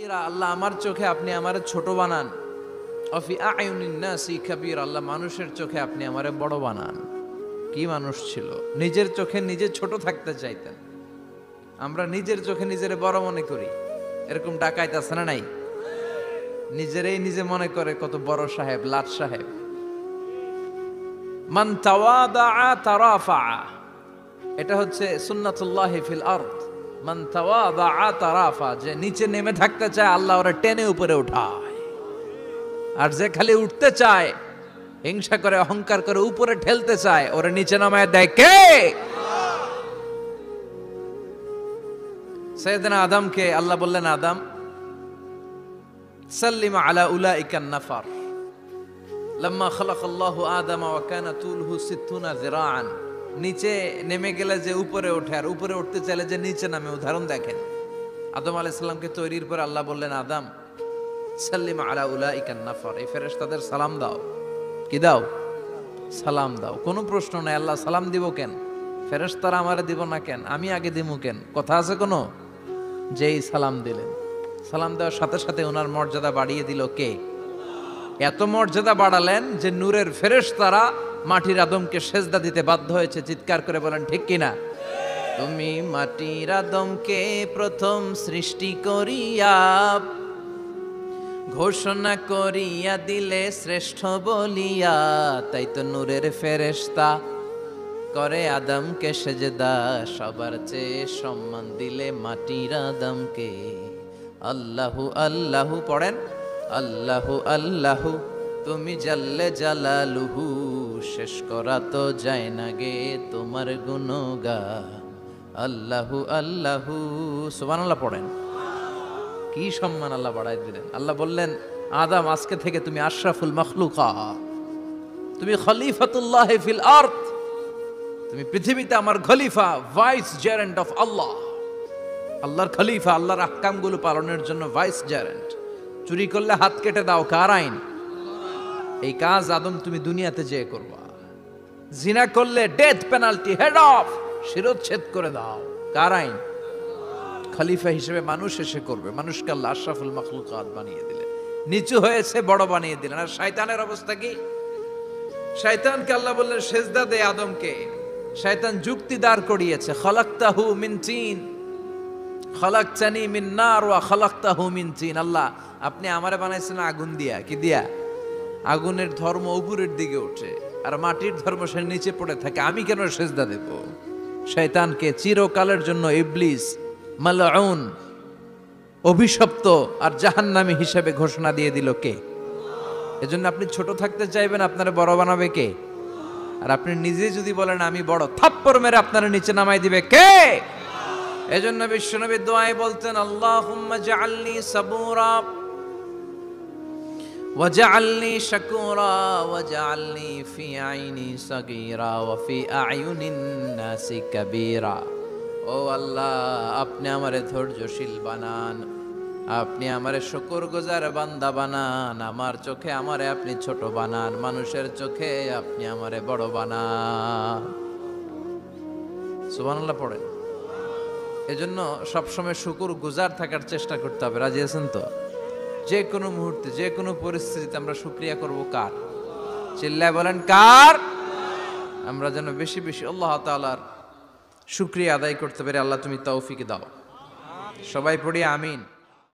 সগীরা, আল্লাহ আমার চোখে আপনি আমারে ছোট বানান। অফি আয়ুনিন নাসি কাবীরা, আল্লাহ মানুষের চোখে আপনি আমারে বড় বানান। কি মানুষ ছিল, নিজের চোখে নিজে ছোট থাকতে চাইতেন। আমরা নিজের চোখে নিজের বড় মনে করি, এরকম ডাকাইত আছে না নাই? নিজেরই নিজে মনে করে কত বড় সাহেব, লাট সাহেব। মান তাওয়াদাআ তারাফা, এটা হচ্ছে সুন্নাতুল্লাহি ফিল আরদ। মান তাওয়াদাআ তারাফা, যে নিচে নেমে থাকতে চায় আল্লাহ ওরে টেনে উপরে উঠায়, আর যে খালি উঠতে চায়, হিংসা করে অহংকার করে উপরে ঠেলতে চায়, ওরে নিচে নামায় দেয় কে? সাইয়েদনা আদমকে আল্লাহ বললেন, আদম সাল্লিম আলা উলাইকান নাফার। লাম্মা খালাকাল্লাহু আদম ওয়া কানা তুলহু 60 যিরাআন। নিচে নেমে গেলে যে উপরে ওঠে, আর উপরে উঠতে চাইলে যে নিচে নামে, উদাহরণ দেখেন। আদম আলাইহিস সালামকে তৈরির পর আল্লাহ বললেন, আদম সাল্লিম আলা উলাইকান নাফার, এই ফেরেশতাদের সালাম দাও। কি দাও? সালাম দাও। কোনো প্রশ্ন নাই, আল্লাহ সালাম দিব কেন? ফেরেশতারা আমারে দিব না কেন? আমি আগে দিমু কেন? কথা আছে কোনো? যেই সালাম দিলেন, সালাম দেওয়ার সাথে সাথে ওনার মর্যাদা বাড়িয়ে দিল কে? এত মর্যাদা বাড়ালেন যে নূরের ফেরেশতারা মাটির আদমকে সেজদা দিতে বাধ্য হয়েছে। চিৎকার করে বলেন ঠিক কিনা? তুমি মাটির আদমকে প্রথম সৃষ্টি করিয়া ঘোষণা করিয়া দিলে শ্রেষ্ঠ বলিয়া, তাই তো নূরের ফেরেশতা করে আদমকে সেজদা। সবার চেয়ে সম্মান দিলে মাটির আদমকে। আল্লাহু আল্লাহু পড়েন, আল্লাহু আল্লাহু তুমি জাল্লে জালালুহু, শেষ করা তো যায় না গে তোমার গুণগান। আল্লাহু আল্লাহু, সুবহানাল্লাহ পড়েন। কি সম্মান আল্লাহ বাড়াই দিলেন। আল্লাহ বললেন, আদম আজকে থেকে তুমি আশরাফুল মাখলুকাত, তুমি খলিফাতুল্লাহ ফিল আরদ, তুমি পৃথিবীতে আমার খলিফা, ভাইস জেরেন্ট অফ আল্লাহ। আল্লাহর খলিফা, আল্লাহর আহকামগুলো পালনের জন্য ভাইস জেরেন্ট। চুরি করলে হাত কেটে দাও, কার আইন? এই কাজ আদম তুমি দুনিয়াতে যেয়ে করবা। জিনা করলে ডেথ পেনাল্টি, হেড অফ, শিরোচ্ছেদ করে দাও, কার আইন? খলিফা হিসেবে মানুষ এসে করবে। মানুষকে আল্লাহ আশরাফুল মাখলুকাত বানিয়ে দিলেন, নিচু হয়েছে বড় বানিয়ে দিলেন। আর শয়তানের অবস্থা কি? শয়তানকে আল্লাহ বললেন সেজদা দে আদমকে। শয়তান যুক্তি দাঁড় করিয়েছে, খালাকতাহু মিন তিন, খালাকতানি মিন নার ওয়া খালাকতাহু মিন তিন। আল্লাহ আপনি আমারে বানাইছেন আগুন দিয়া। কি দিয়া? আগুনের ধর্ম উপরের দিকে ওঠে, আর মাটির ধর্ম সে নিচে পড়ে থাকে, আমি কেন সেজদা দেব? শয়তানকে চিরকালের জন্য ইবলিস মালউন, অভিশপ্ত আর জাহান্নামী হিসেবে ঘোষণা দিয়ে দিল কে? এজন্য আপনি ছোট থাকতে চাইবেন, আপনারা বড় বানাবে কে? আর আপনি নিজে যদি বলেন আমি বড়, থাপ্পড় মেরে আপনারা নিচে নামাই দিবে কে? এজন্য বিশ্বনবী দোয়ায় বলতেন, আল্লাহুম্মা জাআলনি সাবুরা ওয়াজআলনি শাকুরা ওয়াজআলনি ফি আইনি সাগীরা ওয়া ফি আয়ুনিন নাসি কাবীরা। ও আল্লাহ, আপনি আমারে ধৈর্যশীল বানান, আপনি আমারে শুকরগুজার বান্দা বানান, আমার চোখে আমারে আপনি ছোট বানান, মানুষের চোখে আপনি আমারে বড় বানান। সুবহানাল্লাহ পড়েন। এজন্য সবসময় শুকরগুজার থাকার চেষ্টা করতে হবে। রাজি আছেন তো? যে কোনো মুহূর্তে, যে কোনো পরিস্থিতিতে আমরা শুকরিয়া করব কার? চিল্লায় বলেন কার? আমরা যেন বেশি বেশি আল্লাহ তাআলার শুকরিয়া আদায় করতে পারি। আল্লাহ তুমি তৌফিক দাও। সবাই পড়ি আমিন।